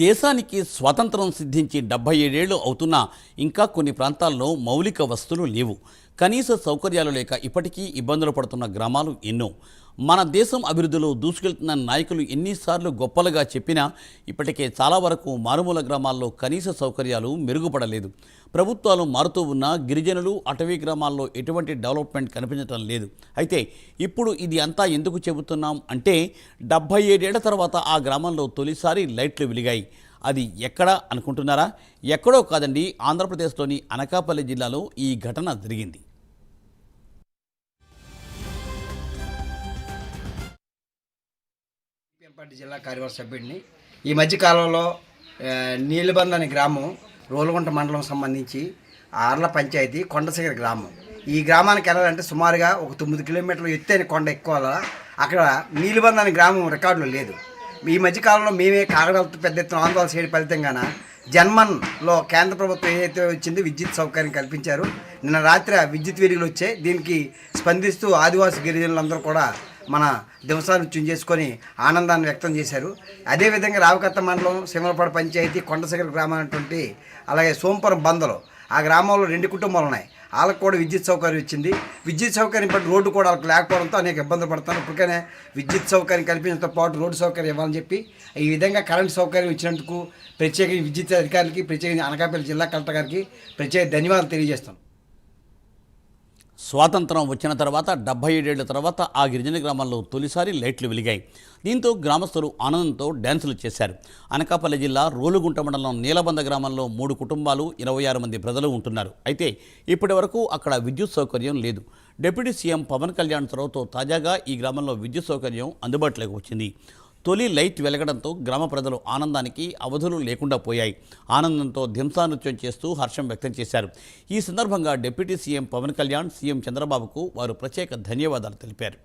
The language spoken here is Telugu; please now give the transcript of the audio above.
దేశానికి స్వాతంత్రం సిద్ధించి 77 ఏళ్లు అవుతున్నా ఇంకా కొన్ని ప్రాంతాల్లో మౌలిక వసతులు లేవు. కనీస సౌకర్యాలు లేక ఇప్పటికీ ఇబ్బందులు పడుతున్న గ్రామాలు ఎన్నో. మన దేశం అభివృద్ధిలో దూసుకెళ్తున్న నాయకులు ఎన్నిసార్లు గొప్పలుగా చెప్పినా ఇప్పటికే చాలా వరకు మారుమూల గ్రామాల్లో కనీస సౌకర్యాలు మెరుగుపడలేదు. ప్రభుత్వాలు మారుతూ ఉన్నా గిరిజనులు అటవీ గ్రామాల్లో ఎటువంటి డెవలప్మెంట్ కనిపించడం లేదు. అయితే ఇప్పుడు ఇది అంతా ఎందుకు చెబుతున్నాం అంటే 77 ఏళ్ల తర్వాత ఆ గ్రామంలో తొలిసారి లైట్లు వెలిగాయి. అది ఎక్కడ అనుకుంటున్నారా? ఎక్కడో కాదండి, ఆంధ్రప్రదేశ్లోని అనకాపల్లి జిల్లాలో ఈ ఘటన జరిగింది. సిపిఎంపార్టీ జిల్లా కార్యవర్గ సభ్యుడిని. ఈ మధ్యకాలంలో నీలిబంద అనే గ్రామం రోలుగుంట మండలం సంబంధించి ఆర్ల పంచాయతీ కొండశిఖర గ్రామం. ఈ గ్రామానికి వెళ్ళాలంటే సుమారుగా ఒక 9 కిలోమీటర్లు ఎత్తైన కొండ ఎక్కువ. అక్కడ నీలిబంద అనే గ్రామం రికార్డులో లేదు. ఈ మధ్యకాలంలో మేమే కాగడాలతో పెద్ద ఎత్తున ఆందోళన చేయడం ఫలితంగాన జన్మన్లో కేంద్ర ప్రభుత్వం ఏదైతే వచ్చిందో విద్యుత్ సౌకర్యం కల్పించారు. నిన్న రాత్రి విద్యుత్ వెలుగులు వచ్చాయి. దీనికి స్పందిస్తూ ఆదివాసీ గిరిజనులందరూ కూడా మన దివసాన్ని చేసుకొని ఆనందాన్ని వ్యక్తం చేశారు. అదేవిధంగా రావకత్త మండలం సింగలపాడు పంచాయతీ కొండశిఖర గ్రామం అనేటువంటి అలాగే సోంపురం బందలో ఆ గ్రామంలో 2 కుటుంబాలు ఉన్నాయి. వాళ్ళకు కూడా విద్యుత్ సౌకర్యం ఇచ్చింది. విద్యుత్ సౌకర్యం బట్టి రోడ్డు కూడా వాళ్ళకి లేకపోవడంతో అనేక ఇబ్బందులు పడతారు. ఇప్పటికైనా విద్యుత్ సౌకర్యం కల్పించడంతో పాటు రోడ్డు సౌకర్యం ఇవ్వాలని చెప్పి ఈ విధంగా కరెంట్ సౌకర్యం ఇచ్చినందుకు ప్రత్యేకంగా విద్యుత్ అధికారులకి, ప్రత్యేకంగా అనకాపల్లి జిల్లా కలెక్టర్ గారికి ప్రత్యేక ధన్యవాదాలు తెలియజేస్తాం. స్వాతంత్రం వచ్చిన తర్వాత 77 ఏళ్ల తర్వాత ఆ గిరిజన గ్రామాల్లో తొలిసారి లైట్లు వెలిగాయి. దీంతో గ్రామస్తులు ఆనందంతో డ్యాన్సులు చేశారు. అనకాపల్లి జిల్లా రోలుగుంట మండలం నీలబంద గ్రామంలో 3 కుటుంబాలు 26 మంది ప్రజలు ఉంటున్నారు. అయితే ఇప్పటి వరకు అక్కడ విద్యుత్ సౌకర్యం లేదు. డిప్యూటీ సీఎం పవన్ కళ్యాణ్ చొరవతో తాజాగా ఈ గ్రామంలో విద్యుత్ సౌకర్యం అందుబాటులోకి వచ్చింది. తొలి లైట్ వెలగడంతో గ్రామ ప్రజలు ఆనందానికి అవధులు లేకుండా పోయాయి. ఆనందంతో ధింసా నృత్యం చేస్తూ హర్షం వ్యక్తం చేశారు. ఈ సందర్భంగా deputy CM Pawan Kalyan, CM చంద్రబాబుకు వారు ప్రత్యేక ధన్యవాదాలు తెలిపారు.